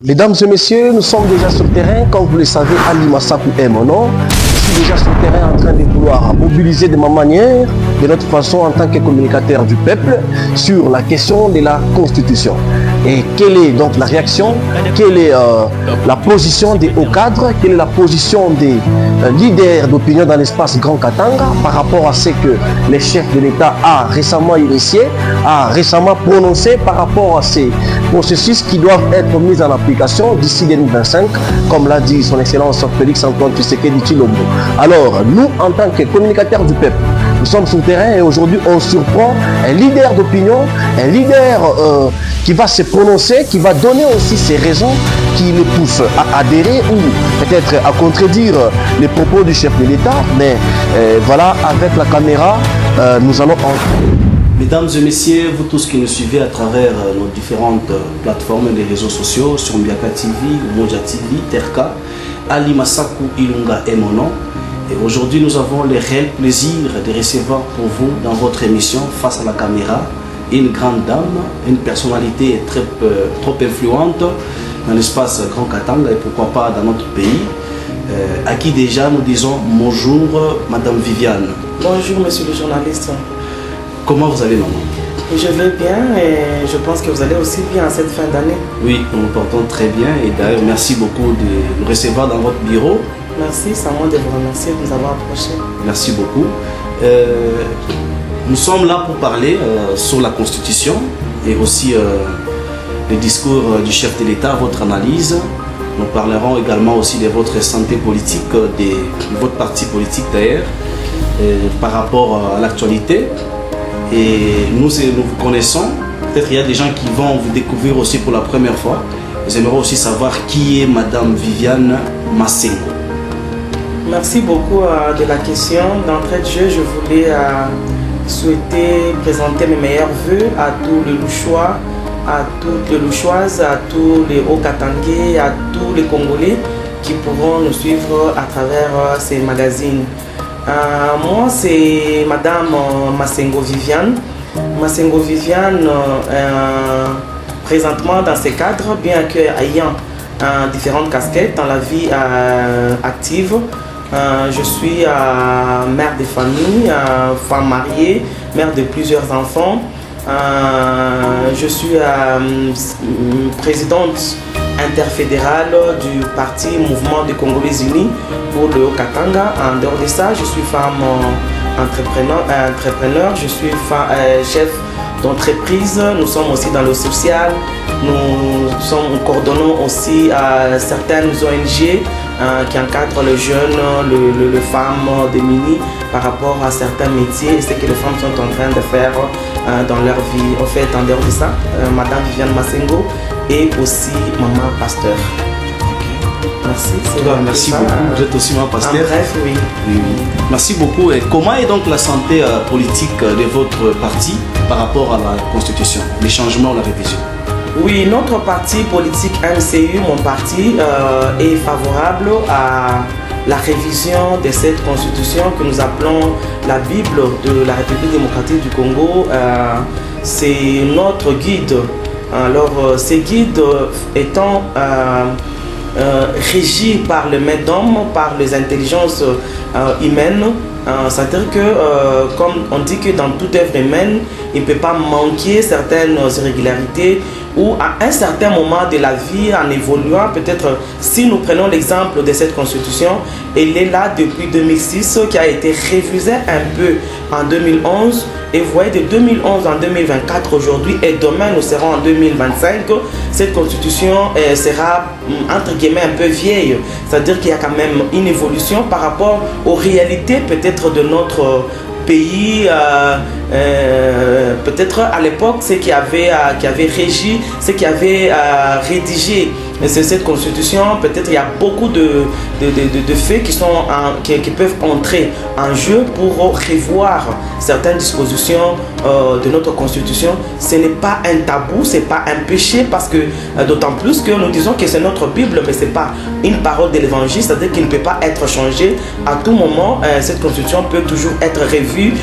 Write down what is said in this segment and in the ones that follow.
Mesdames et messieurs, nous sommes déjà sur le terrain. Comme vous le savez, Ali Massakou est mon nom. Je suis déjà sur le terrain en train de vouloir mobiliser de ma manière, de notre façon en tant que communicateur du peuple, sur la question de la Constitution. Et quelle est donc la réaction, quelle est la position des hauts cadres, quelle est la position des leaders d'opinion dans l'espace Grand Katanga par rapport à ce que les chefs de l'État a récemment initié, a récemment prononcé par rapport à ces processus qui doivent être mis en application d'ici 2025, comme l'a dit son Excellence Félix Antoine Tshisekedi Tshilombo. Alors, nous, en tant que communicateurs du peuple, nous sommes sur le terrain et aujourd'hui, on surprend un leader d'opinion, un leader qui va se prononcer, qui va donner aussi ses raisons qui le poussent à adhérer ou peut-être à contredire les propos du chef de l'État. Mais voilà, avec la caméra, nous allons entrer. Mesdames et messieurs, vous tous qui nous suivez à travers nos différentes plateformes et les réseaux sociaux, sur Mbiaka TV, Moja TV, Terka, Ali Massakou Ilunga est mon nom. Et aujourd'hui, nous avons le réel plaisir de recevoir pour vous dans votre émission Face à la caméra une grande dame, une personnalité trop influente dans l'espace Grand Katanga et pourquoi pas dans notre pays, à qui déjà nous disons bonjour Madame Viviane. Bonjour Monsieur le journaliste. Comment vous allez, maman? Je vais bien et je pense que vous allez aussi bien en cette fin d'année. Oui, nous nous portons très bien et d'ailleurs merci beaucoup de nous recevoir dans votre bureau. Merci, c'est à moi de vous remercier de nous avoir approchés. Merci beaucoup. Nous sommes là pour parler sur la Constitution et aussi le discours du chef de l'État, votre analyse. Nous parlerons également aussi de votre santé politique, de votre parti politique d'ailleurs, par rapport à l'actualité. Et nous vous connaissons. Peut-être qu'il y a des gens qui vont vous découvrir aussi pour la première fois. J'aimerais aussi savoir qui est Madame Viviane Massengo. Merci beaucoup de la question. D'entrée de jeu, je voulais souhaiter présenter mes meilleurs voeux à tous les Louchois, à toutes les Louchoises, à tous les Hauts-Katangais, à tous les Congolais qui pourront nous suivre à travers ces magazines. Moi, c'est Madame Massengo Viviane. Massengo Viviane, présentement dans ces cadres, bien qu'ayant différentes casquettes dans la vie active, je suis mère de famille, femme mariée, mère de plusieurs enfants. Je suis présidente interfédérale du parti Mouvement des Congolais Unis pour le Haut-Katanga. En dehors de ça, je suis femme entrepreneur, je suis chef d'entreprise. Nous sommes aussi dans le social. Nous coordonnons aussi certaines ONG qui encadrent les jeunes, les femmes démunies par rapport à certains métiers et ce que les femmes sont en train de faire dans leur vie. En fait, en dehors de ça, Madame Viviane Massengo et aussi maman pasteur. Merci. Merci beaucoup. Vous êtes aussi maman pasteur. Bref, oui. Merci beaucoup. Et comment est donc la santé politique de votre parti par rapport à la Constitution, les changements, la révision? Oui, notre parti politique MCU, mon parti, est favorable à la révision de cette constitution que nous appelons la Bible de la République démocratique du Congo. C'est notre guide. Alors, ces guides étant régis par le maître d'homme, par les intelligences humaines, c'est-à-dire que, comme on dit que dans toute œuvre humaine, il ne peut pas manquer certaines irrégularités ou à un certain moment de la vie, en évoluant, peut-être si nous prenons l'exemple de cette constitution, elle est là depuis 2006, qui a été révisée un peu en 2011, et vous voyez de 2011 en 2024 aujourd'hui, et demain nous serons en 2025, cette constitution sera entre guillemets un peu vieille, c'est-à-dire qu'il y a quand même une évolution par rapport aux réalités peut-être de notre pays, peut-être à l'époque, ce qui avait régi, ce qui avait rédigé cette constitution, peut-être il y a beaucoup de faits qui peuvent entrer en jeu pour revoir certaines dispositions de notre constitution. Ce n'est pas un tabou, ce n'est pas un péché, parce que d'autant plus que nous disons que c'est notre Bible, mais ce n'est pas une parole de l'évangile, c'est-à-dire qu'il ne peut pas être changé à tout moment. Cette constitution peut toujours être revue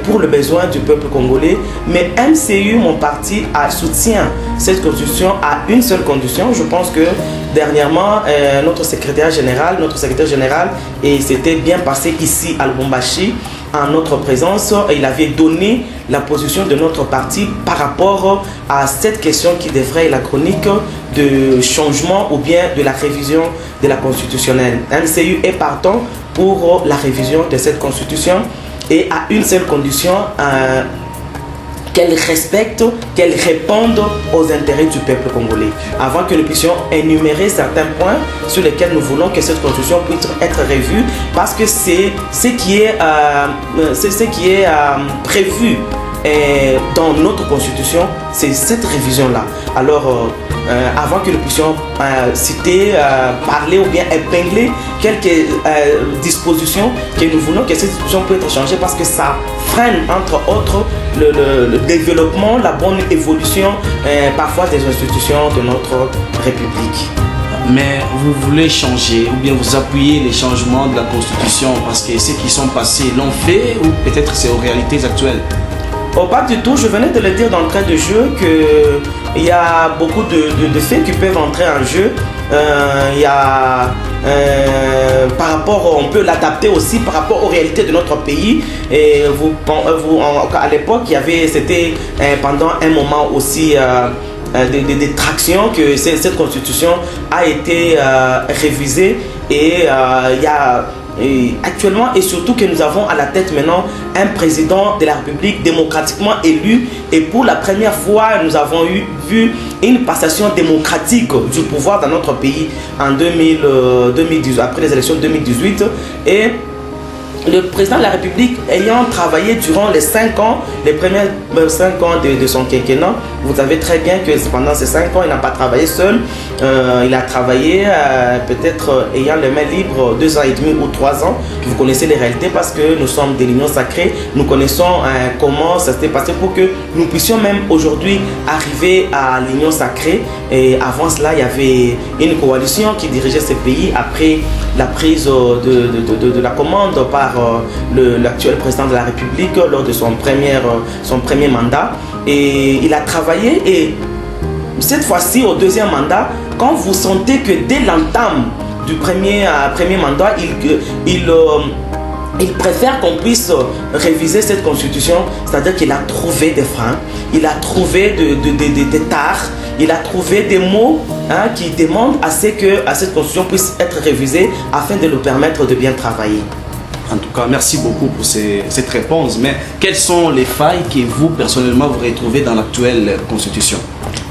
pour le besoin du peuple congolais. Mais MCU, mon parti, soutient cette constitution à une seule condition. Je pense que que dernièrement, notre secrétaire général, et c'était bien passé ici à Lubumbashi, en notre présence, il avait donné la position de notre parti par rapport à cette question qui devrait être la chronique de changement ou bien de la révision de la constitutionnelle. MCU est partant pour la révision de cette constitution et à une seule condition, qu'elle respecte, qu'elle réponde aux intérêts du peuple congolais. Avant que nous puissions énumérer certains points sur lesquels nous voulons que cette constitution puisse être revue, parce que c'est ce qui est prévu dans notre constitution, c'est cette révision-là. Alors, avant que nous puissions citer, parler ou bien épingler quelques dispositions que nous voulons que cette disposition puisse être changée, parce que ça freine entre autres le développement, la bonne évolution parfois des institutions de notre République. Mais vous voulez changer ou bien vous appuyez les changements de la Constitution parce que ceux qui sont passés l'ont fait ou peut-être c'est aux réalités actuelles? Oh, pas du tout, je venais de le dire dans le train de jeu qu'il y a beaucoup de faits qui peuvent entrer en jeu. Il y a par rapport, on peut l'adapter aussi par rapport aux réalités de notre pays. Et à l'époque, c'était pendant un moment aussi des tractions que cette constitution a été révisée et il y a actuellement et surtout que nous avons à la tête maintenant un président de la République démocratiquement élu et pour la première fois nous avons vu une passation démocratique du pouvoir dans notre pays en 2018, après les élections de 2018 et le président de la République ayant travaillé durant les 5 ans, les premiers 5 ans de son quinquennat, vous savez très bien que pendant ces 5 ans, il n'a pas travaillé seul. Il a travaillé peut-être ayant les mains libres 2 ans et demi ou 3 ans. Vous connaissez les réalités parce que nous sommes de l'Union sacrée. Nous connaissons comment ça s'est passé pour que nous puissions même aujourd'hui arriver à l'Union sacrée. Et avant cela, il y avait une coalition qui dirigeait ce pays après la prise de la commande par l'actuel président de la République lors de son premier mandat. Et il a travaillé et cette fois-ci au deuxième mandat, quand vous sentez que dès l'entame du premier mandat, il préfère qu'on puisse réviser cette constitution, c'est-à-dire qu'il a trouvé des freins, il a trouvé des tares, il a trouvé des mots qui demandent à ce que cette constitution puisse être révisée afin de nous permettre de bien travailler. En tout cas, merci beaucoup pour cette réponse. Mais quelles sont les failles que vous, personnellement, vous retrouvez dans l'actuelle constitution?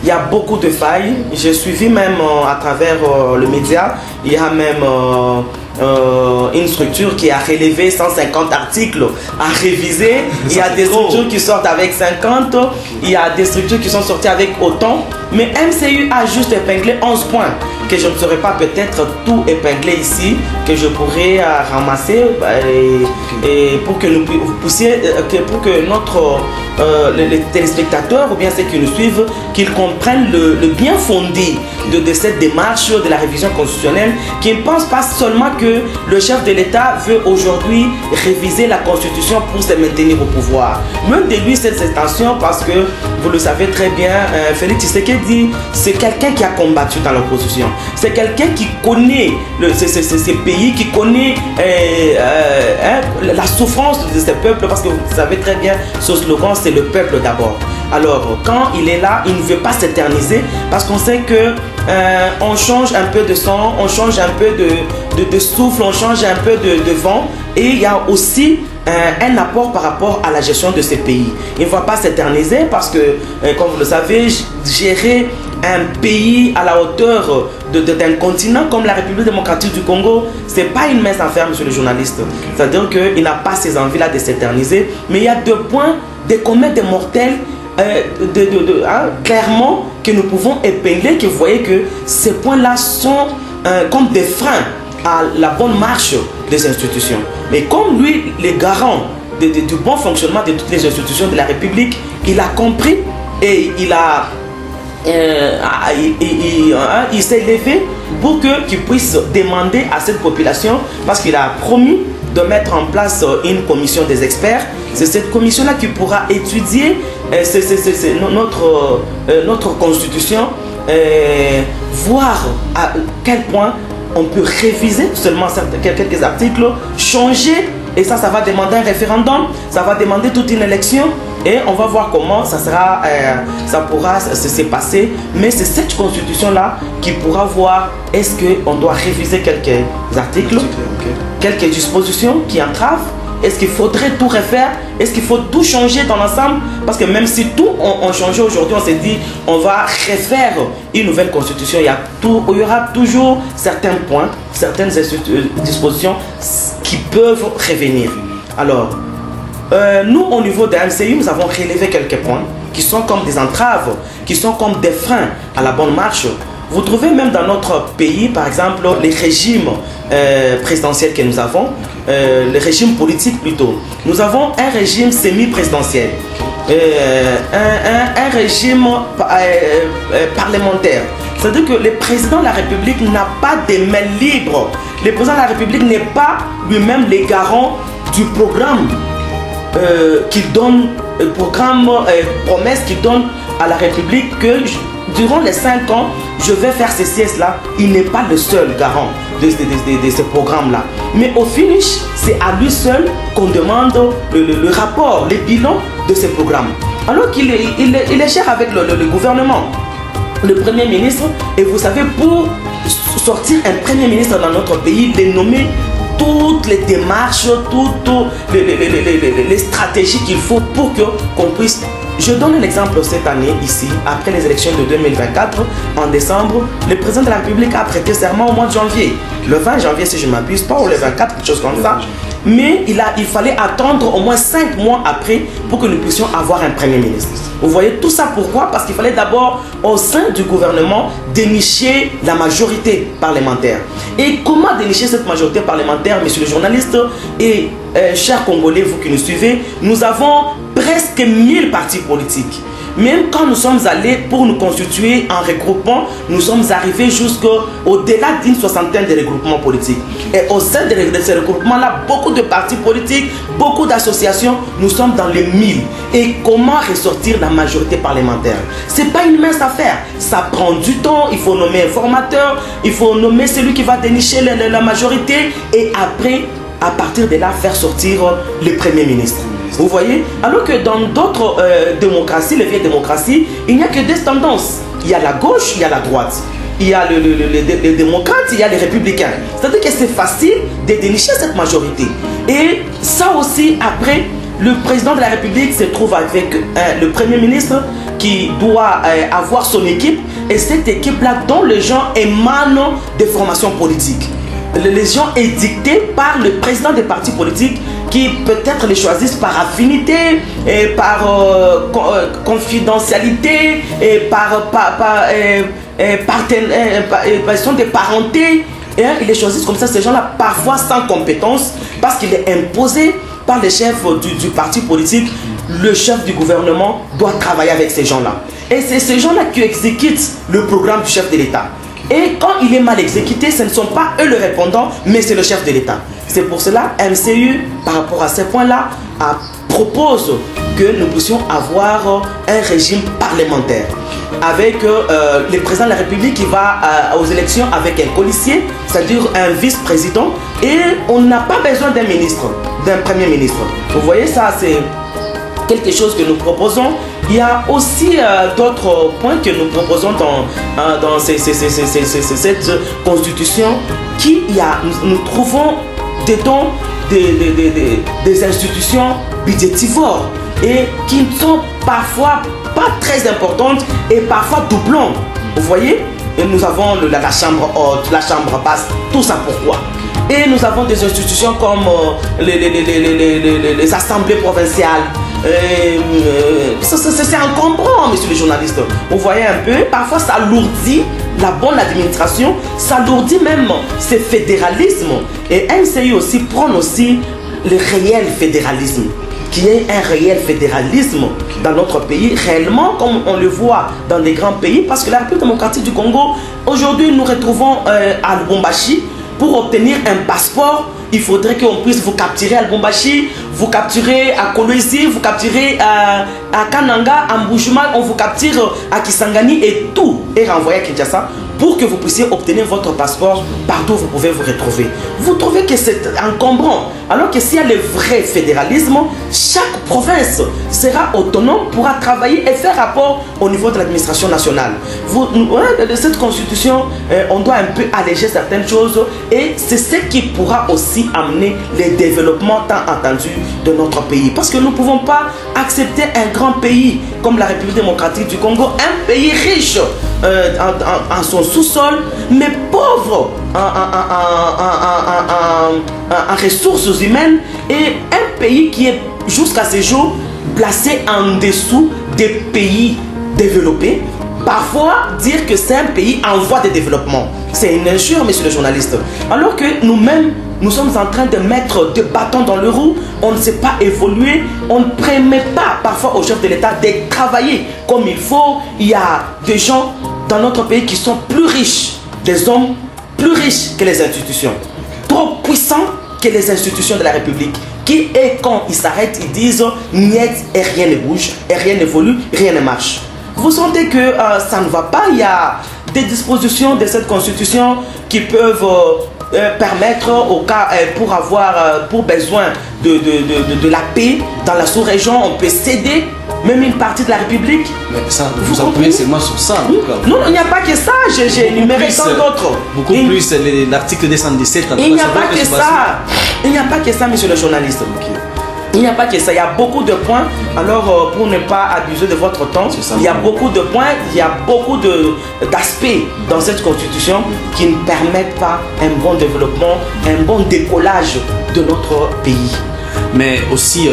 Il y a beaucoup de failles. J'ai suivi même à travers le média, il y a même une structure qui a relevé 150 articles à réviser. Il y a des structures qui sortent avec 50, il y a des structures qui sont sorties avec autant. Mais MCU a juste épinglé 11 points que je ne saurais pas peut-être tout épingler ici, que je pourrais ramasser et pour que nous puissions, pour que les téléspectateurs ou bien ceux qui nous suivent, qu'ils comprennent le bien fondé de cette démarche de la révision constitutionnelle, qui ne pense pas seulement que le chef de l'État veut aujourd'hui réviser la constitution pour se maintenir au pouvoir. Même de lui cette intention parce que vous le savez très bien, Félix Tshisekedi, c'est quelqu'un qui a combattu dans l'opposition. C'est quelqu'un qui connaît ces pays, qui connaît la souffrance de ces peuples, parce que vous savez très bien, ce slogan, c'est le peuple d'abord. Alors, quand il est là, il ne veut pas s'éterniser, parce qu'on sait que on change un peu de sang, on change un peu de souffle, on change un peu de vent, et il y a aussi un apport par rapport à la gestion de ces pays. Il ne va pas s'éterniser parce que, comme vous le savez, gérer un pays à la hauteur d'un continent comme la République démocratique du Congo, ce n'est pas une mince affaire, monsieur le journaliste. C'est-à-dire qu'il n'a pas ces envies-là de s'éterniser, mais il y a 2 points, des comètes, des mortels, clairement, que nous pouvons épingler, que vous voyez que ces points-là sont comme des freins à la bonne marche des institutions. Mais comme lui, les garants du bon fonctionnement de toutes les institutions de la République, il a compris et il s'est levé pour qu'il puisse demander à cette population, parce qu'il a promis de mettre en place une commission des experts. C'est cette commission-là qui pourra étudier notre constitution voir à quel point on peut réviser seulement quelques articles, changer, et ça va demander un référendum, ça va demander toute une élection, et on va voir comment ça pourra se passer. Mais c'est cette constitution-là qui pourra voir est-ce qu'on doit réviser quelques articles, quelques dispositions qui entravent. Est-ce qu'il faudrait tout refaire? Est-ce qu'il faut tout changer dans l'ensemble? Parce que même si tout on changeait aujourd'hui, on s'est dit on va refaire une nouvelle constitution. Il y aura toujours certains points, certaines dispositions qui peuvent revenir. Alors, nous au niveau de MCU, nous avons relevé quelques points qui sont comme des entraves, qui sont comme des freins à la bonne marche. Vous trouvez même dans notre pays, par exemple, les régimes présidentiels que nous avons, les régimes politiques plutôt. Nous avons un régime semi-présidentiel, un régime parlementaire. C'est-à-dire que le président de la République n'a pas de mains libres. Le président de la République n'est pas lui-même le garant du programme qu'il donne, promesse qu'il donne à la République que durant les 5 ans, je vais faire ceci et cela. Il n'est pas le seul garant de ce programme-là. Mais au finish, c'est à lui seul qu'on demande le rapport, le bilan de ce programme. Alors qu'il est cher avec le gouvernement, le Premier ministre. Et vous savez, pour sortir un Premier ministre dans notre pays, de nommer toutes les démarches, toutes les stratégies qu'il faut pour qu'on puisse... Je donne un exemple cette année ici, après les élections de 2024, en décembre, le président de la République a prêté serment au mois de janvier. Le 20 janvier, si je ne m'abuse pas, ou le 24, quelque chose comme ça. Mais il fallait attendre au moins 5 mois après pour que nous puissions avoir un Premier ministre. Vous voyez tout ça pourquoi? Parce qu'il fallait d'abord, au sein du gouvernement, dénicher la majorité parlementaire. Et comment dénicher cette majorité parlementaire, monsieur le journaliste et chers Congolais, vous qui nous suivez? Nous avons presque 1000 partis politiques. Même quand nous sommes allés pour nous constituer en regroupement, nous sommes arrivés jusqu'au-delà d'une soixantaine de regroupements politiques. Et au sein de ces regroupements-là, beaucoup de partis politiques, beaucoup d'associations, nous sommes dans les 1000. Et comment ressortir la majorité parlementaire? Ce n'est pas une mince affaire. Ça prend du temps, il faut nommer un formateur, il faut nommer celui qui va dénicher la majorité et après, à partir de là, faire sortir le Premier ministre. Vous voyez? Alors que dans d'autres démocraties, les vieilles démocraties, il n'y a que deux tendances. Il y a la gauche, il y a la droite. Il y a les démocrates, il y a les républicains. C'est-à-dire que c'est facile de dénicher cette majorité. Et ça aussi, après, le président de la République se trouve avec le Premier ministre qui doit avoir son équipe. Et cette équipe-là, dont les gens émanent des formations politiques. Les gens édictés par le président des partis politiques qui peut-être les choisissent par affinité, et par confidentialité, et ils sont des parentés. Et ils les choisissent comme ça, ces gens-là, parfois sans compétence, parce qu'il est imposé par le chef du parti politique. Le chef du gouvernement doit travailler avec ces gens-là. Et c'est ces gens-là qui exécutent le programme du chef de l'État. Et quand il est mal exécuté, ce ne sont pas eux le répondant, mais c'est le chef de l'État. C'est pour cela MCU, par rapport à ces points-là, propose que nous puissions avoir un régime parlementaire avec le président de la République qui va aux élections avec un colissier, c'est-à-dire un vice-président, et on n'a pas besoin d'un ministre, d'un Premier ministre. Vous voyez, ça c'est quelque chose que nous proposons. Il y a aussi d'autres points que nous proposons dans cette constitution nous trouvons dedans des institutions budgétivores et qui ne sont parfois pas très importantes et parfois doublons. Vous voyez? Et nous avons la chambre haute, la chambre basse, tout ça pourquoi? Et nous avons des institutions comme les assemblées provinciales. C'est encombrant, monsieur le journaliste. Vous voyez un peu, parfois ça alourdit la bonne administration, ça alourdit même ce fédéralisme. Et MCU aussi prône aussi le réel fédéralisme, qui est un réel fédéralisme dans notre pays, réellement comme on le voit dans des grands pays, parce que la République démocratique du Congo, aujourd'hui nous retrouvons à Lubumbashi. Pour obtenir un passeport, il faudrait qu'on puisse vous capturer à Lubumbashi, vous capturez à Kolwezi, vous capturez à Kananga, à Mbujimayi, on vous capture à Kisangani et tout est renvoyé à Kinshasa pour que vous puissiez obtenir votre passeport partout où vous pouvez vous retrouver. Vous trouvez que c'est encombrant, alors que s'il y a le vrai fédéralisme, chaque province sera autonome, pourra travailler et faire rapport au niveau de l'administration nationale. De cette constitution, on doit un peu alléger certaines choses et c'est ce qui pourra aussi amener les développements tant attendus de notre pays. Parce que nous ne pouvons pas accepter un grand pays comme la République démocratique du Congo, un pays riche en son sous-sol, mais pauvre en ressources humaines, et un pays qui est jusqu'à ce jour placé en dessous des pays développés. Parfois, dire que c'est un pays en voie de développement, c'est une injure, monsieur le journaliste. Alors que nous-mêmes, nous sommes en train de mettre des bâtons dans le roue, on ne sait pas évoluer, on ne permet pas parfois au chef de l'État de travailler comme il faut. Il y a des gens dans notre pays qui sont plus riches, des hommes plus riches que les institutions, trop puissants que les institutions de la République, qui, et quand ils s'arrêtent, ils disent niet et rien ne bouge, et rien n'évolue, rien ne marche. Vous sentez que ça ne va pas. Il y a des dispositions de cette constitution qui peuvent permettre au cas pour avoir pour besoin de la paix dans la sous-région, on peut céder même une partie de la République. Mais ça, vous appuyez seulement sur ça en tout cas. Non, il n'y a pas que ça, j'ai énuméré tant d'autres. Beaucoup plus l'article 217. Il n'y a pas que ça. Il n'y a pas que ça, monsieur le journaliste. Il n'y a pas que ça, il y a beaucoup de points. Alors, pour ne pas abuser de votre temps, il y a beaucoup de points, il y a beaucoup d'aspects dans cette constitution qui ne permettent pas un bon développement, un bon décollage de notre pays. Mais aussi,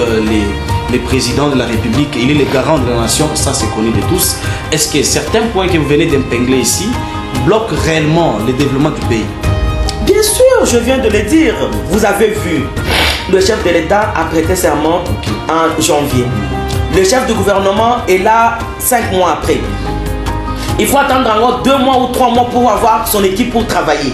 les présidents de la République, il est le garant de la nation, ça c'est connu de tous. Est-ce que certains points que vous venez d'épingler ici bloquent réellement le développement du pays? Bien sûr, je viens de le dire. Vous avez vu, le chef de l'État a prêté serment en janvier. Le chef du gouvernement est là 5 mois après. Il faut attendre encore 2 mois ou 3 mois pour avoir son équipe pour travailler.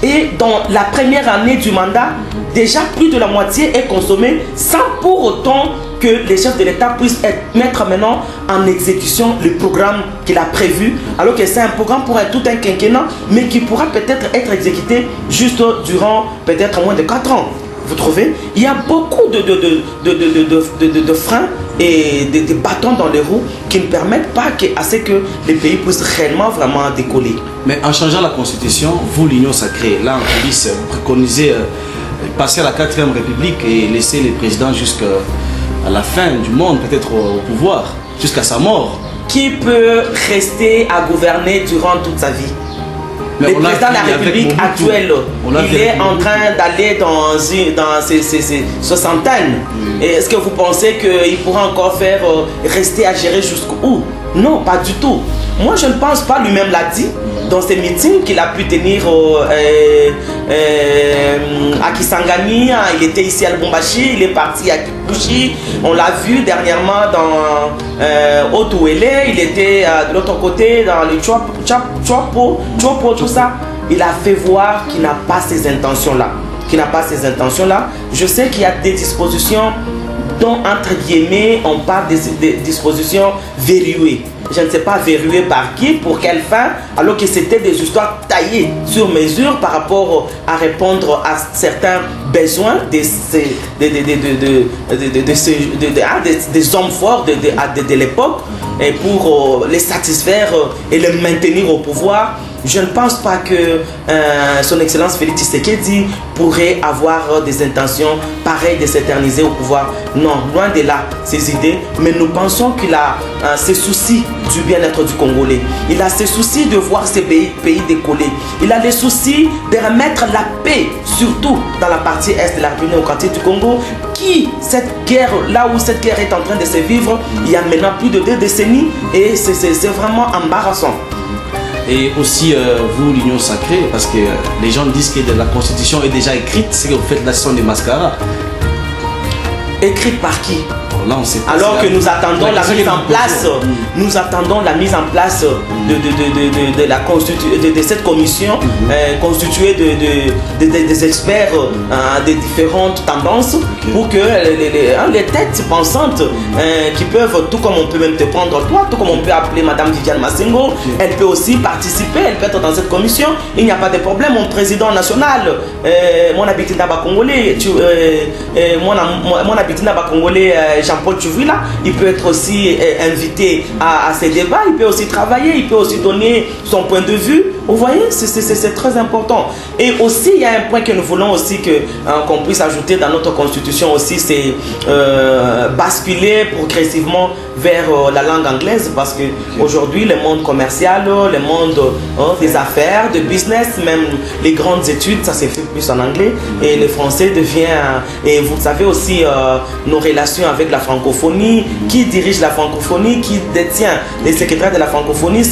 Et dans la première année du mandat, déjà plus de la moitié est consommée sans pour autant que les chefs de l'État puissent mettre maintenant en exécution le programme qu'il a prévu, alors que c'est un programme pour tout un quinquennat, mais qui pourra peut-être être exécuté juste durant peut-être moins de 4 ans. Vous trouvez? Il y a beaucoup de freins et de bâtons dans les roues qui ne permettent pas à ce que les pays puissent réellement vraiment décoller. Mais en changeant la constitution, vous, l'Union sacrée, là en coulisses, vous préconisez passer à la 4e République et laisser les présidents jusqu'à la fin du monde, peut-être au pouvoir, jusqu'à sa mort. Qui peut rester à gouverner durant toute sa vie? Le président de la République actuelle, il est en train d'aller dans ses soixantaines. Est-ce que vous pensez qu'il pourra encore rester à gérer jusqu'où? Non, pas du tout. Moi, je ne pense pas, lui-même l'a dit, dans ses meetings qu'il a pu tenir à Kisangani, il était ici à Lubumbashi, il est parti à Kipushi, on l'a vu dernièrement dans Otouélé, il était de l'autre côté dans le Chopo, tout ça. Il a fait voir qu'il n'a pas ces intentions-là. Je sais qu'il y a des dispositions dont, entre guillemets, on parle des dispositions verrouillées. Je ne sais pas verrouillées par qui, pour quelle fin, alors que c'était des histoires taillées sur mesure par rapport à répondre à certains besoins des hommes forts de l'époque, et pour les satisfaire et les maintenir au pouvoir. Je ne pense pas que son Excellence Félix Tshisekedi pourrait avoir des intentions pareilles de s'éterniser au pouvoir. Non, loin de là, ces idées. Mais nous pensons qu'il a ses soucis du bien-être du Congolais. Il a ses soucis de voir ces pays décoller. Il a les soucis de remettre la paix, surtout dans la partie est de la République démocratique du Congo, cette guerre, là où cette guerre est en train de se vivre, il y a maintenant plus de 2 décennies et c'est vraiment embarrassant. Et aussi, vous, l'Union sacrée, parce que les gens disent que la Constitution est déjà écrite, c'est que vous faites la session des mascaras. Écrite par qui? Là, on sait pas. Alors que nous attendons la mise en place, de cette commission constituée des experts de différentes tendances pour que les têtes pensantes qui peuvent, tout comme on peut même te prendre toi, tout comme on peut appeler Madame Viviane Massingo, elle peut aussi participer, elle peut être dans cette commission, il n'y a pas de problème. Mon président national, mon habitant congolais, mon habitant congolais Jean-Paul Tchouvila, il peut être aussi invité à ces débats, il peut aussi travailler, il peut aussi donner son point de vue. Vous voyez, c'est très important. Et aussi, il y a un point que nous voulons aussi qu'on puisse ajouter dans notre constitution aussi, c'est basculer progressivement vers la langue anglaise, parce qu'aujourd'hui, le monde commercial, le monde des affaires, de business, même les grandes études, ça s'est fait plus en anglais, et le français devient, et vous savez aussi nos relations avec la francophonie, qui dirige la francophonie, qui détient les secrétaires de la francophonie,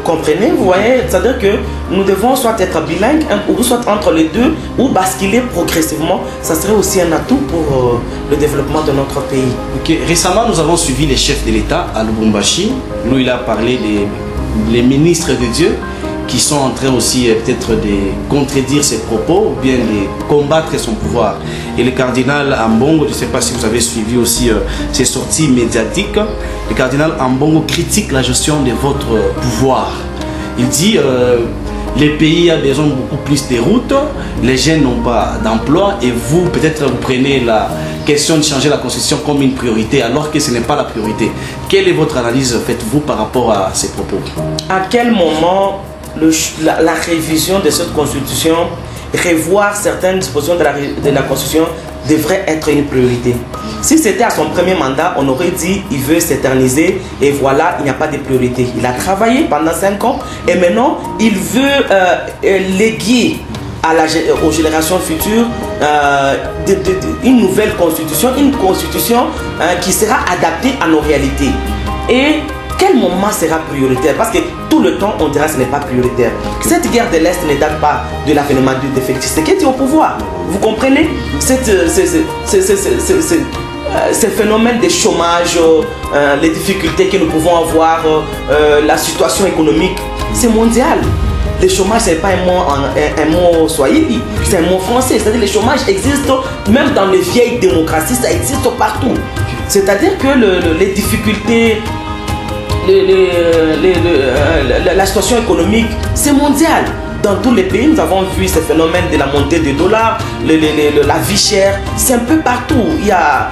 comprenez, vous voyez, c'est-à-dire que nous devons soit être bilingues, ou soit entre les deux, ou basculer progressivement. Ça serait aussi un atout pour le développement de notre pays. Okay. Récemment, nous avons suivi les chefs de l'État à Lubumbashi. Nous, il a parlé des ministres de Dieu qui sont en train aussi peut-être de contredire ses propos ou bien de combattre son pouvoir. Et le cardinal Ambongo, je ne sais pas si vous avez suivi aussi ses sorties médiatiques, le cardinal Ambongo critique la gestion de votre pouvoir. Il dit les pays ont besoin beaucoup plus de routes, les jeunes n'ont pas d'emploi et vous, peut-être vous prenez la question de changer la constitution comme une priorité alors que ce n'est pas la priorité. Quelle est votre analyse, faites-vous par rapport à ces propos? À quel moment la révision de cette constitution, revoir certaines dispositions de la constitution devrait être une priorité? Si c'était à son premier mandat, on aurait dit il veut s'éterniser et voilà, il n'y a pas de priorité. Il a travaillé pendant 5 ans et maintenant il veut léguer aux générations futures une nouvelle constitution, une constitution qui sera adaptée à nos réalités. Et quel moment sera prioritaire? Parce que tout le temps, on dira que ce n'est pas prioritaire. Cette guerre de l'Est ne date pas de l'avènement de Félix Tshisekedi au pouvoir. Vous comprenez? Ces phénomènes de chômage, les difficultés que nous pouvons avoir, la situation économique, c'est mondial. Le chômage, ce n'est pas un mot swahili, c'est un mot français. C'est-à-dire que le chômage existe même dans les vieilles démocraties, ça existe partout. C'est-à-dire que les difficultés, la situation économique, c'est mondial. Dans tous les pays, nous avons vu ce phénomène de la montée du dollar, la vie chère, c'est un peu partout. Il y a,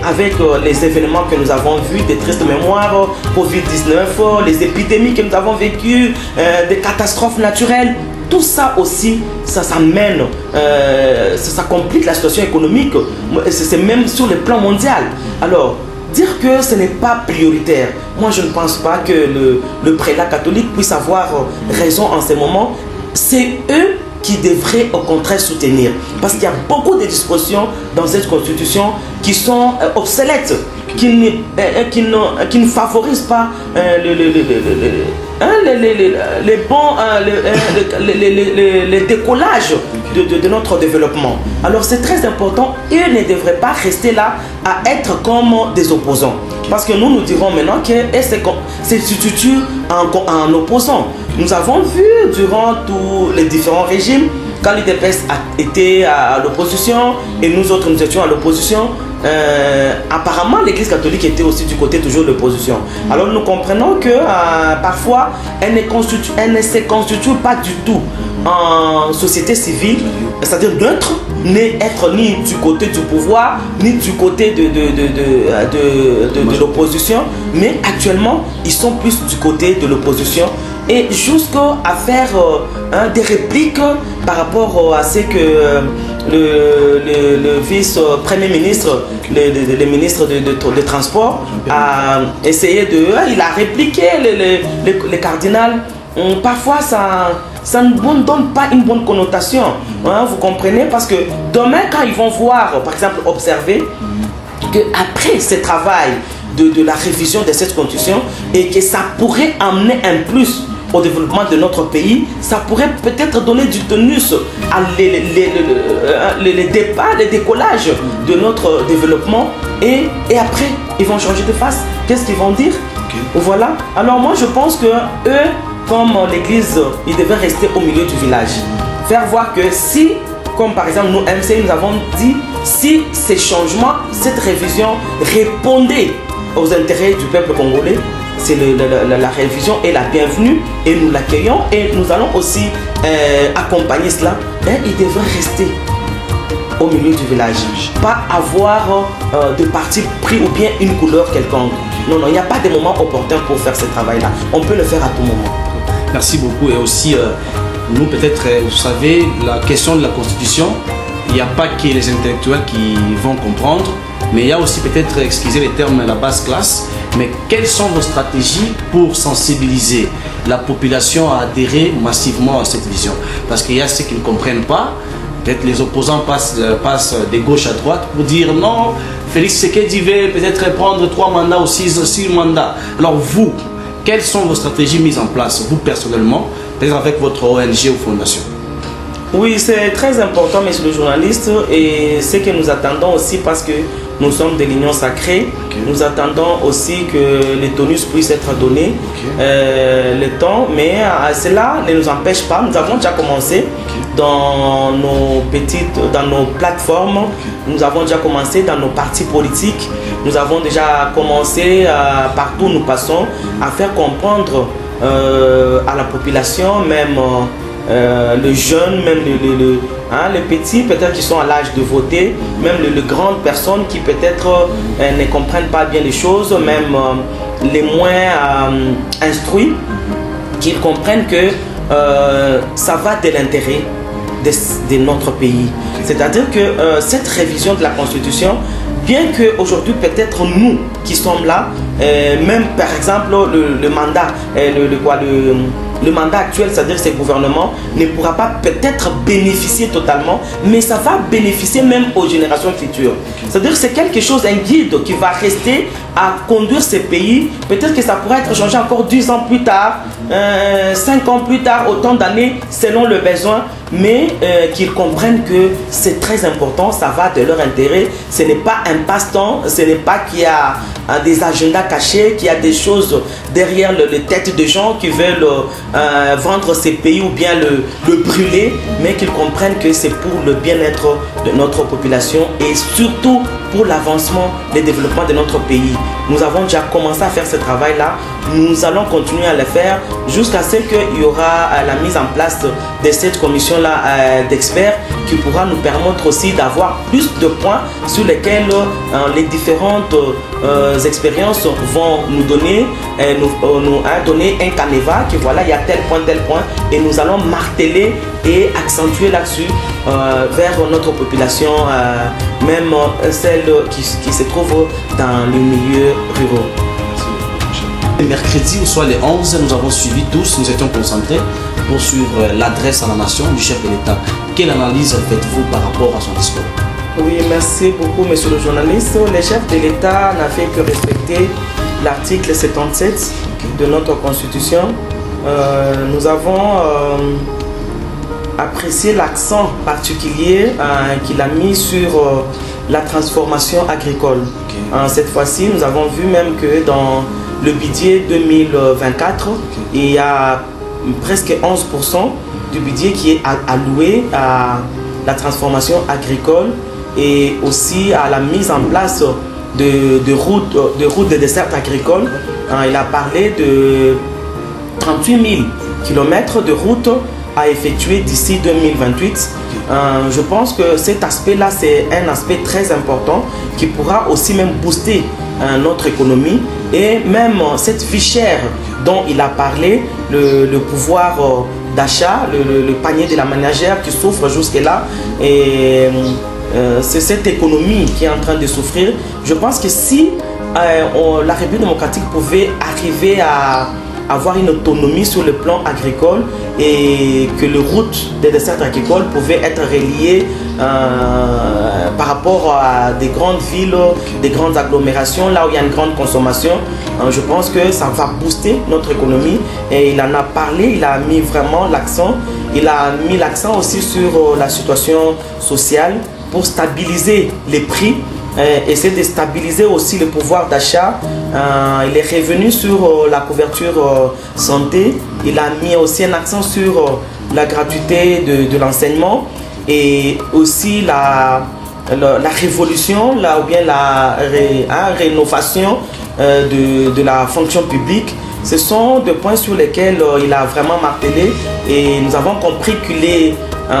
avec les événements que nous avons vus, des tristes mémoires, Covid-19, les épidémies que nous avons vécues, des catastrophes naturelles, tout ça aussi, ça mène, ça complique la situation économique, c'est même sur le plan mondial. Alors, dire que ce n'est pas prioritaire, moi je ne pense pas que le prélat catholique puisse avoir raison en ce moment. C'est eux qui devraient au contraire soutenir. Parce qu'il y a beaucoup de dispositions dans cette constitution qui sont obsolètes, qui ne favorisent pas les décollages de notre développement. Alors c'est très important, ils ne devraient pas rester là à être comme des opposants. Parce que nous dirons maintenant que se substitue en opposant. Nous avons vu durant tous les différents régimes, quand l'UDPS a été à l'opposition et nous autres nous étions à l'opposition, apparemment l'église catholique était aussi du côté toujours de l'opposition. Alors nous comprenons que parfois elle ne se constitue pas du tout en société civile, c'est-à-dire neutre, être ni du côté du pouvoir ni du côté de l'opposition, mais actuellement ils sont plus du côté de l'opposition et jusqu'à faire des répliques par rapport à ce que le vice-premier ministre, le ministre de Transport a essayé il a répliqué le cardinal. Parfois ça ne donne pas une bonne connotation, vous comprenez, parce que demain quand ils vont voir, par exemple observer qu'après ce travail de la révision de cette constitution et que ça pourrait amener un plus au développement de notre pays, ça pourrait peut-être donner du tonus à les décollages de notre développement et après ils vont changer de face. Qu'est-ce qu'ils vont dire? Voilà. Alors moi je pense que eux, comme l'église, ils devaient rester au milieu du village. Faire voir que si, comme par exemple nous, MC, nous avons dit, si ces changements, cette révision répondait aux intérêts du peuple congolais, c'est la révision est la bienvenue et nous l'accueillons et nous allons aussi accompagner cela. Mais ils devraient rester au milieu du village, pas avoir de parti pris ou bien une couleur quelconque. Non, non, il n'y a pas de moment opportun pour faire ce travail-là. On peut le faire à tout moment. Merci beaucoup. Et aussi, nous peut-être, vous savez, la question de la Constitution, il n'y a pas que les intellectuels qui vont comprendre, mais il y a aussi peut-être, excusez les termes, la basse classe. Mais quelles sont vos stratégies pour sensibiliser la population à adhérer massivement à cette vision? Parce qu'il y a ceux qui ne comprennent pas. Peut-être les opposants passent de gauche à droite pour dire non, Félix Tshisekedi veut peut-être prendre 3 mandats ou 6 mandats. Alors vous, quelles sont vos stratégies mises en place, vous personnellement, peut-être avec votre ONG ou fondation? Oui, c'est très important, monsieur le journaliste, et ce que nous attendons aussi, parce que nous sommes de l'Union sacrée, nous attendons aussi que les tonus puissent être donnés, le temps, mais cela ne nous empêche pas. Nous avons déjà commencé dans nos plateformes, nous avons déjà commencé dans nos partis politiques, nous avons déjà commencé partout où nous passons à faire comprendre à la population, même les jeunes, même les petits peut-être qui sont à l'âge de voter, même les grandes personnes qui peut-être ne comprennent pas bien les choses, même les moins instruits, qu'ils comprennent que ça va de l'intérêt de notre pays. C'est-à-dire que cette révision de la Constitution, bien qu'aujourd'hui peut-être nous qui sommes là, même par exemple le mandat, le mandat actuel, c'est-à-dire ce gouvernement, ne pourra pas peut-être bénéficier totalement, mais ça va bénéficier même aux générations futures. C'est-à-dire que c'est quelque chose, un guide qui va rester à conduire ce pays. Peut-être que ça pourrait être changé encore 10 ans plus tard, 5 ans plus tard, autant d'années selon le besoin, mais qu'ils comprennent que c'est très important, ça va de leur intérêt. Ce n'est pas un passe-temps, ce n'est pas qu'il y a des agendas cachés, qu'il y a des choses derrière les têtes de gens qui veulent vendre ces pays ou bien le brûler, mais qu'ils comprennent que c'est pour le bien-être de notre population et surtout pour l'avancement, le développement de notre pays. Nous avons déjà commencé à faire ce travail-là. Nous allons continuer à le faire jusqu'à ce qu'il y aura la mise en place de cette commission-là d'experts qui pourra nous permettre aussi d'avoir plus de points sur lesquels les différentes expériences vont nous donner, donner un canevas que voilà, il y a tel point, et nous allons marteler et accentuer là-dessus vers notre population, même celle qui se trouve dans les milieux ruraux. Mercredi, ou soit les 11, nous avons suivi tous, nous étions concentrés pour suivre l'adresse à la nation du chef de l'État. Quelle analyse faites-vous par rapport à son discours? Oui, merci beaucoup, monsieur le journaliste. Le chef de l'État n'a fait que respecter l'article 77 de notre Constitution. Nous avons apprécié l'accent particulier qu'il a mis sur la transformation agricole. Cette fois-ci, nous avons vu même que dans le budget 2024, il y a presque 11% du budget qui est alloué à la transformation agricole et aussi à la mise en place de routes de dessert agricole. Il a parlé de 38 000 km de routes à effectuer d'ici 2028. Je pense que cet aspect-là, c'est un aspect très important qui pourra aussi même booster notre économie et même cette vie chère dont il a parlé, le pouvoir d'achat, le panier de la ménagère qui souffre jusque-là, et c'est cette économie qui est en train de souffrir. Je pense que si la République démocratique pouvait arriver à avoir une autonomie sur le plan agricole et que les routes des desserts agricoles pouvaient être reliées par rapport à des grandes villes, des grandes agglomérations, là où il y a une grande consommation, je pense que ça va booster notre économie. Et il en a parlé, il a mis vraiment l'accent. Il a mis l'accent aussi sur la situation sociale pour stabiliser les prix essayer de stabiliser aussi le pouvoir d'achat. Il est revenu sur la couverture santé. Il a mis aussi un accent sur la gratuité de l'enseignement et aussi la révolution, ou bien la rénovation de la fonction publique. Ce sont des points sur lesquels il a vraiment martelé et nous avons compris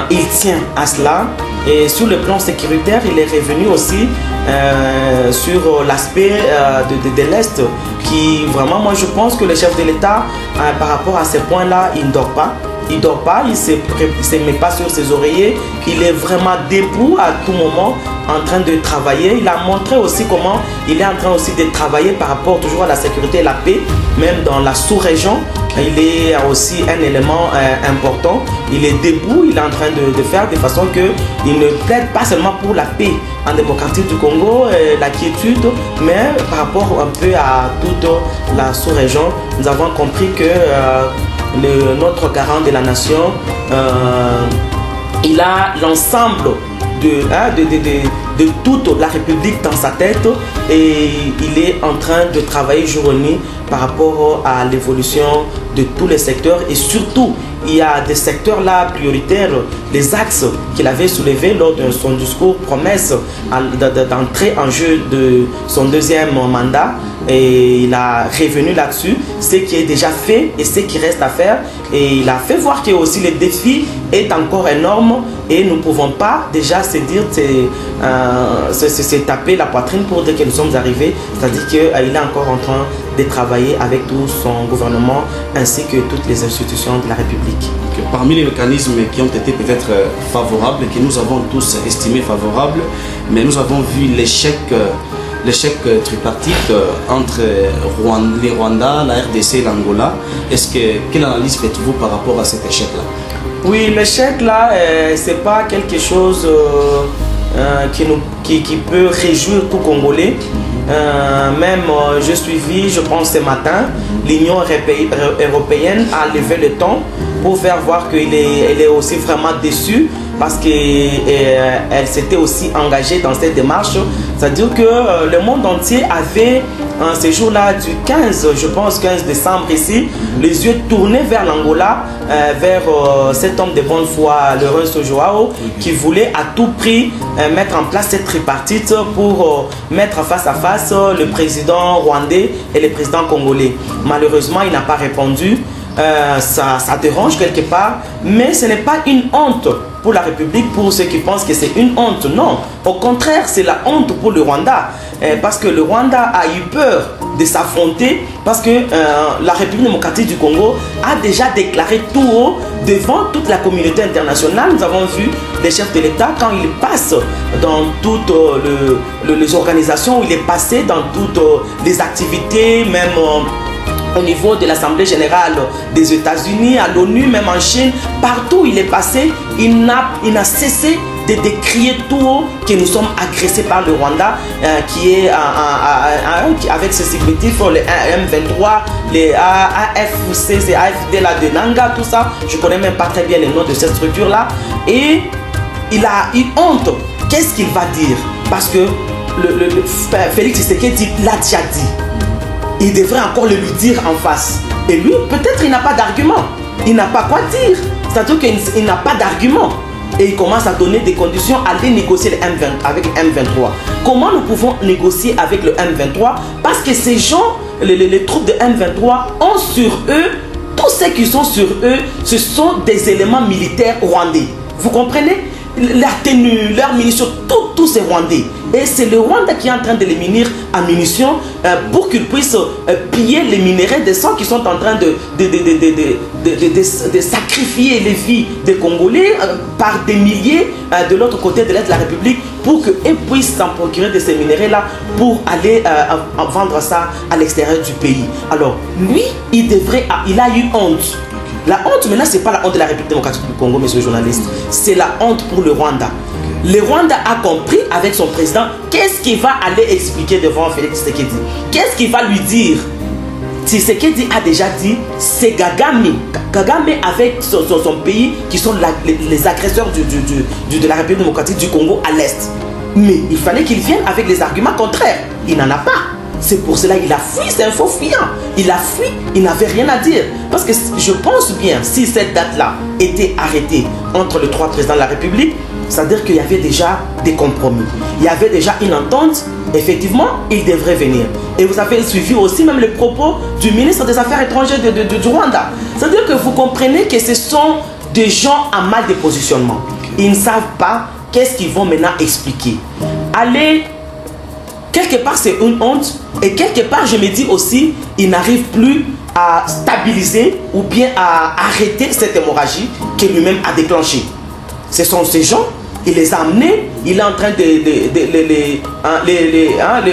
il tient à cela. Et sur le plan sécuritaire, il est revenu aussi sur l'aspect de l'Est qui vraiment, moi je pense que le chef de l'État, par rapport à ces points-là, il ne dort pas. Il ne dort pas, il ne se met pas sur ses oreillers, il est vraiment debout à tout moment en train de travailler. Il a montré aussi comment il est en train aussi de travailler par rapport toujours à la sécurité et la paix, même dans la sous-région. Il est aussi un élément important. Il est debout, il est en train de faire de façon qu'il ne plaide pas seulement pour la paix en démocratie du Congo, la quiétude, mais par rapport un peu à toute la sous-région. Nous avons compris que notre garant de la nation, il a l'ensemble de toute la République dans sa tête et il est en train de travailler jour et nuit par rapport à l'évolution de tous les secteurs et surtout il y a des secteurs là prioritaires, les axes qu'il avait soulevés lors de son discours promesse d'entrer en jeu de son deuxième mandat et il a revenu là-dessus, ce qui est déjà fait et ce qui reste à faire et il a fait voir que aussi le défi est encore énorme et nous ne pouvons pas déjà se dire se taper la poitrine pour dire que nous sommes arrivés, c'est-à-dire qu'il est encore en train de travailler avec tout son gouvernement ainsi que toutes les institutions de la République. Parmi les mécanismes qui ont été peut-être favorables, que nous avons tous estimés favorables, mais nous avons vu l'échec tripartite entre les Rwandais, la RDC et l'Angola. Quelle analyse faites-vous par rapport à cet échec-là? Oui, l'échec là, c'est pas quelque chose qui peut réjouir tout Congolais. Même j'ai suivi, je pense ce matin, l'Union européenne a levé le ton pour faire voir qu'elle est aussi vraiment déçue parce qu'elle s'était aussi engagée dans cette démarche. C'est-à-dire que le monde entier avait, ce jour-là du 15, je pense 15 décembre ici, les yeux tournés vers l'Angola, vers cet homme de bonne foi, Lourenço Joao, qui voulait à tout prix mettre en place cette tripartite pour mettre face à face le président rwandais et le président congolais. Malheureusement, il n'a pas répondu. Ça dérange quelque part, mais ce n'est pas une honte pour la République, pour ceux qui pensent que c'est une honte. Non, au contraire, c'est la honte pour le Rwanda, parce que le Rwanda a eu peur de s'affronter, parce que la République démocratique du Congo a déjà déclaré tout haut devant toute la communauté internationale. Nous avons vu les chefs de l'État, quand ils passent dans toutes les organisations, il est passé dans toutes les activités, même au niveau de l'Assemblée générale des États-Unis, à l'ONU, même en Chine, partout où il est passé, il n'a cessé de décrier tout haut que nous sommes agressés par le Rwanda, qui est avec ses significatifs, les M23, les AFC, c'est AFD là, de Nanga, tout ça. Je ne connais même pas très bien les noms de cette structure-là. Et il a eu honte. Qu'est-ce qu'il va dire? Parce que Félix Tshisekedi l'a déjà dit. Il devrait encore le lui dire en face. Et lui, peut-être il n'a pas d'argument. Il n'a pas quoi dire. C'est-à-dire qu'il n'a pas d'argument. Et il commence à donner des conditions à aller négocier avec le M23. Comment nous pouvons négocier avec le M23? Parce que ces gens, les troupes de M23 ont sur eux, tous ceux qui sont sur eux, ce sont des éléments militaires rwandais. Vous comprenez? La tenue, leurs munitions, tous ces Rwandais. Et c'est le Rwanda qui est en train de les munir en munitions pour qu'ils puissent piller les minerais des sangs qui sont en train de sacrifier les vies des Congolais par des milliers de l'autre côté de l'Est de la République pour qu'ils puissent s'en procurer de ces minéraux-là pour aller vendre ça à l'extérieur du pays. Alors, lui, il a eu honte. La honte, maintenant, ce n'est pas la honte de la République démocratique du Congo, monsieur le journaliste. C'est la honte pour le Rwanda. Le Rwanda a compris avec son président qu'est-ce qu'il va aller expliquer devant Félix Tshisekedi. Qu'est-ce qu'il va lui dire? Tshisekedi a déjà dit, c'est Kagame avec son pays qui sont les agresseurs de la République démocratique du Congo à l'Est. Mais il fallait qu'il vienne avec les arguments contraires. Il n'en a pas. C'est pour cela qu'il a fui, c'est un faux fuyant. Il a fui, il n'avait rien à dire. Parce que je pense bien, si cette date-là était arrêtée entre les 3 présidents de la République, c'est-à-dire qu'il y avait déjà des compromis. Il y avait déjà une entente. Effectivement, il devrait venir. Et vous avez suivi aussi même les propos du ministre des Affaires étrangères du Rwanda. C'est-à-dire que vous comprenez que ce sont des gens à mal de positionnement. Ils ne savent pas qu'est-ce qu'ils vont maintenant expliquer. Allez, quelque part c'est une honte. Et quelque part je me dis aussi, ils n'arrivent plus à stabiliser ou bien à arrêter cette hémorragie que lui-même a déclenchée. Ce sont ces gens, il les a amenés, il est en train de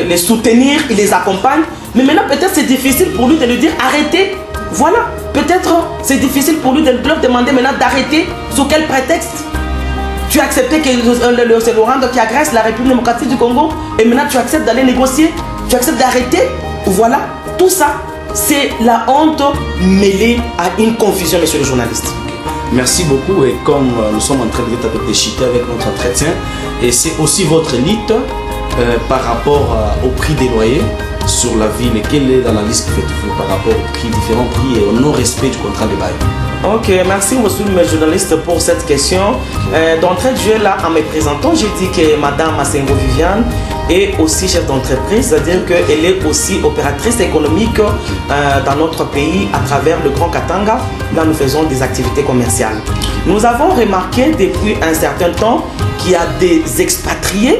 les soutenir, il les accompagne. Mais maintenant peut-être c'est difficile pour lui de lui dire arrêtez. Voilà, peut-être c'est difficile pour lui de leur demander maintenant d'arrêter. Sous quel prétexte? Tu as accepté que c'est le Rwanda qui agresse la République démocratique du Congo et maintenant tu acceptes d'aller négocier, tu acceptes d'arrêter. Voilà, tout ça, c'est la honte mêlée à une confusion, monsieur le journaliste. Merci beaucoup. Et comme nous sommes en train de déchiqueter avec notre entretien, et c'est aussi votre lutte par rapport au prix des loyers sur la ville. Et quelle est l'analyse que faites-vous par rapport aux prix, différents prix et au non-respect du contrat de bail? Ok, merci monsieur le journaliste pour cette question. D'entrée de jeu, là, en me présentant, j'ai dit que Madame Massengo Viviane est aussi chef d'entreprise, c'est-à-dire qu'elle est aussi opératrice économique dans notre pays à travers le Grand Katanga. Là, nous faisons des activités commerciales. Nous avons remarqué depuis un certain temps qu'il y a des expatriés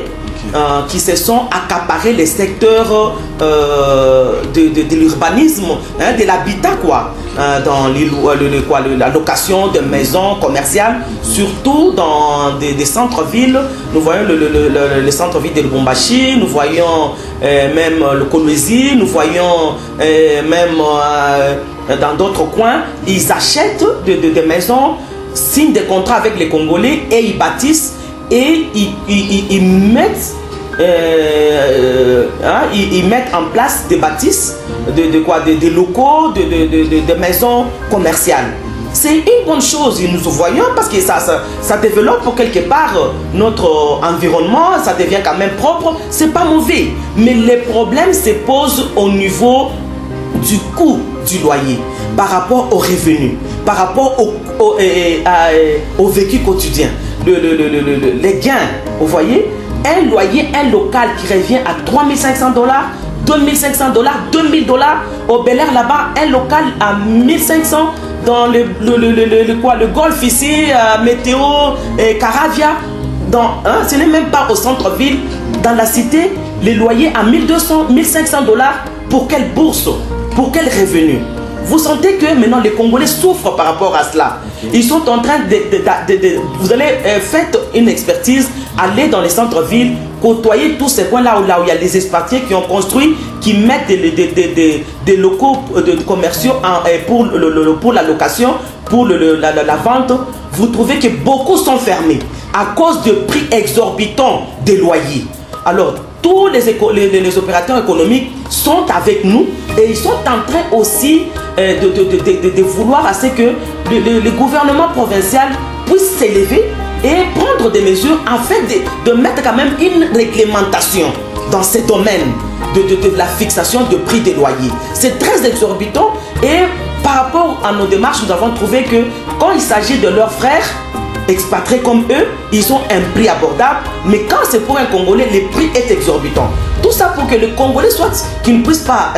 qui se sont accaparés les secteurs de l'urbanisme, hein, de l'habitat, quoi, dans la location de maisons commerciales, surtout dans des centres-villes. Nous voyons le centre-ville de Lubumbashi, nous voyons même le Kolwezi, nous voyons même dans d'autres coins. Ils achètent des maisons, signent des contrats avec les Congolais et ils bâtissent et ils mettent ils mettent en place des bâtisses, des locaux, de maisons commerciales. C'est une bonne chose, nous voyons, parce que ça développe quelque part notre environnement, ça devient quand même propre, c'est pas mauvais. Mais les problèmes se posent au niveau du coût du loyer, par rapport aux revenus, par rapport au vécu quotidien, les gains, vous voyez. Un loyer, un local qui revient à $3 500, $2 500, $2 000. Au Bel Air là-bas, un local à 1 500 dans le golf ici, Météo, Caravia. Ce n'est même pas au centre-ville. Dans la cité, les loyers à 1 200, $1 500. Pour quelle bourse? Pour quel revenu? Vous sentez que maintenant les Congolais souffrent par rapport à cela. Ils sont en train vous allez faire une expertise, aller dans les centres-villes, côtoyer tous ces coins là où il y a des expatriés qui ont construit, qui mettent des locaux commerciaux pour la location, pour la vente. Vous trouvez que beaucoup sont fermés à cause de prix exorbitants des loyers. Alors, tous les opérateurs économiques sont avec nous et ils sont en train aussi de vouloir à ce que le gouvernement provincial puisse s'élever et prendre des mesures afin de mettre quand même une réglementation dans ces domaines de la fixation de prix des loyers. C'est très exorbitant et par rapport à nos démarches, nous avons trouvé que quand il s'agit de leurs frères expatriés comme eux, ils ont un prix abordable, mais quand c'est pour un Congolais, le prix est exorbitant. Tout ça pour que les Congolais qu'ils ne puissent pas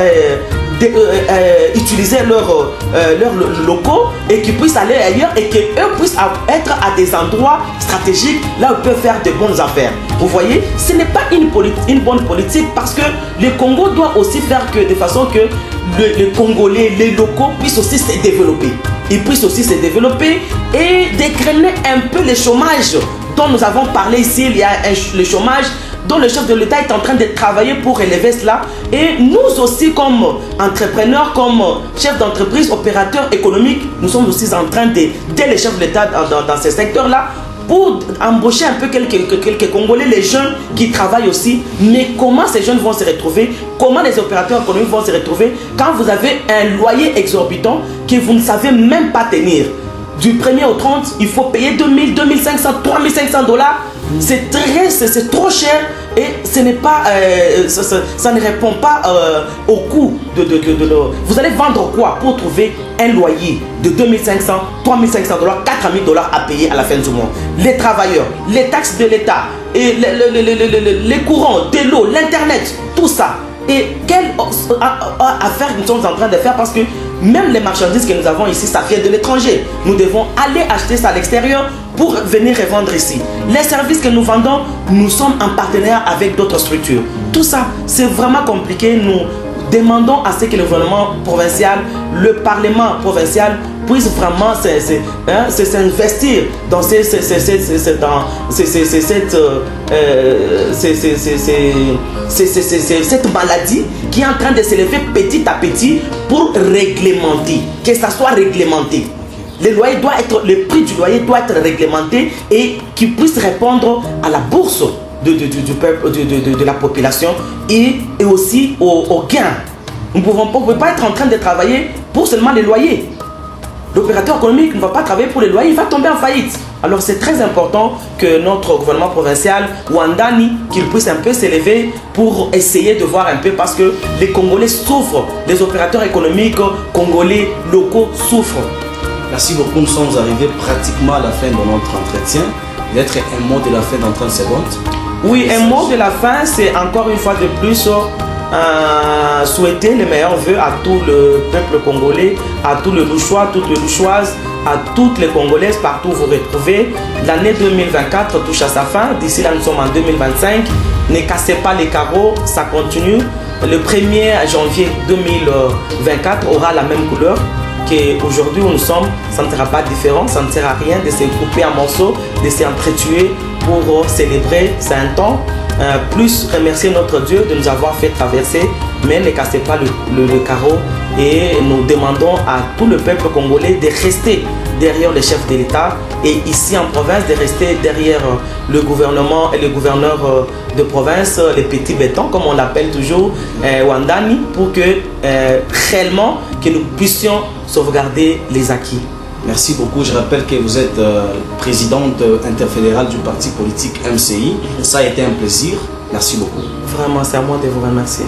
utiliser leurs locaux et qu'ils puissent aller ailleurs et qu'eux puissent être à des endroits stratégiques là où ils peuvent faire de bonnes affaires. Vous voyez, ce n'est pas une bonne politique parce que le Congo doit aussi faire de façon que les Congolais, les locaux puissent aussi se développer. Ils puissent aussi se développer et dégrainer un peu le chômage dont nous avons parlé ici. Il y a le chômage dont le chef de l'État est en train de travailler pour élever cela. Et nous aussi, comme entrepreneurs, comme chefs d'entreprise, opérateurs économiques, nous sommes aussi en train d'aider les chefs de l'État dans ces secteurs-là pour embaucher un peu quelques Congolais, les jeunes qui travaillent aussi. Mais comment ces jeunes vont se retrouver? Comment les opérateurs économiques vont se retrouver quand vous avez un loyer exorbitant que vous ne savez même pas tenir? du 1er au 30, il faut payer 2000, 2500, 3500 $. C'est trop cher et ce n'est pas, ça ne répond pas au coût de vous allez vendre quoi pour trouver un loyer de 2500, 3500 $, 4000 $ à payer à la fin du mois. Les travailleurs, les taxes de l'État, et les courants, de l'eau, l'internet, tout ça. Et quelle affaire nous sommes en train de faire, parce que même les marchandises que nous avons ici, ça vient de l'étranger. Nous devons aller acheter ça à l'extérieur pour venir revendre ici. Les services que nous vendons, nous sommes en partenariat avec d'autres structures. Tout ça, c'est vraiment compliqué. Nous demandons à ce que le gouvernement provincial, le parlement provincial puisse vraiment s'investir dans cette maladie qui est en train de s'élever petit à petit pour réglementer, que ça soit réglementé. Le prix du loyer doit être réglementé et qu'il puisse répondre à la bourse du peuple, de la population et aussi aux gains. Nous ne pouvons pas être en train de travailler pour seulement les loyers. L'opérateur économique ne va pas travailler pour les loyers, il va tomber en faillite. Alors c'est très important que notre gouvernement provincial, Wandani, qu'il puisse un peu s'élever pour essayer de voir un peu, parce que les Congolais souffrent, les opérateurs économiques congolais locaux souffrent. Merci beaucoup, nous sommes arrivés pratiquement à la fin de notre entretien. Peut-être un mot de la fin dans 30 secondes. Oui, un mot de la fin, c'est encore une fois de plus souhaiter les meilleurs vœux à tout le peuple congolais, à tous les Louchois, toutes les Louchoises, à toutes les Congolaises partout où vous retrouvez. L'année 2024 touche à sa fin. D'ici là, nous sommes en 2025. Ne cassez pas les carreaux, ça continue. Le 1er janvier 2024 aura la même couleur qu'aujourd'hui où nous sommes. Ça ne sera pas différent, ça ne sert à rien de se couper en morceaux, de s'entretuer pour célébrer. C'est un temps. Plus remercier notre Dieu de nous avoir fait traverser, mais ne cassez pas le carreau. Et nous demandons à tout le peuple congolais de rester derrière le chef de l'État et ici en province de rester derrière le gouvernement et le gouverneur de province, les petits bétons comme on l'appelle toujours, Wandani, pour que réellement que nous puissions sauvegarder les acquis. Merci beaucoup. Je rappelle que vous êtes présidente interfédérale du parti politique MCI. Ça a été un plaisir. Merci beaucoup. Vraiment, c'est à moi de vous remercier.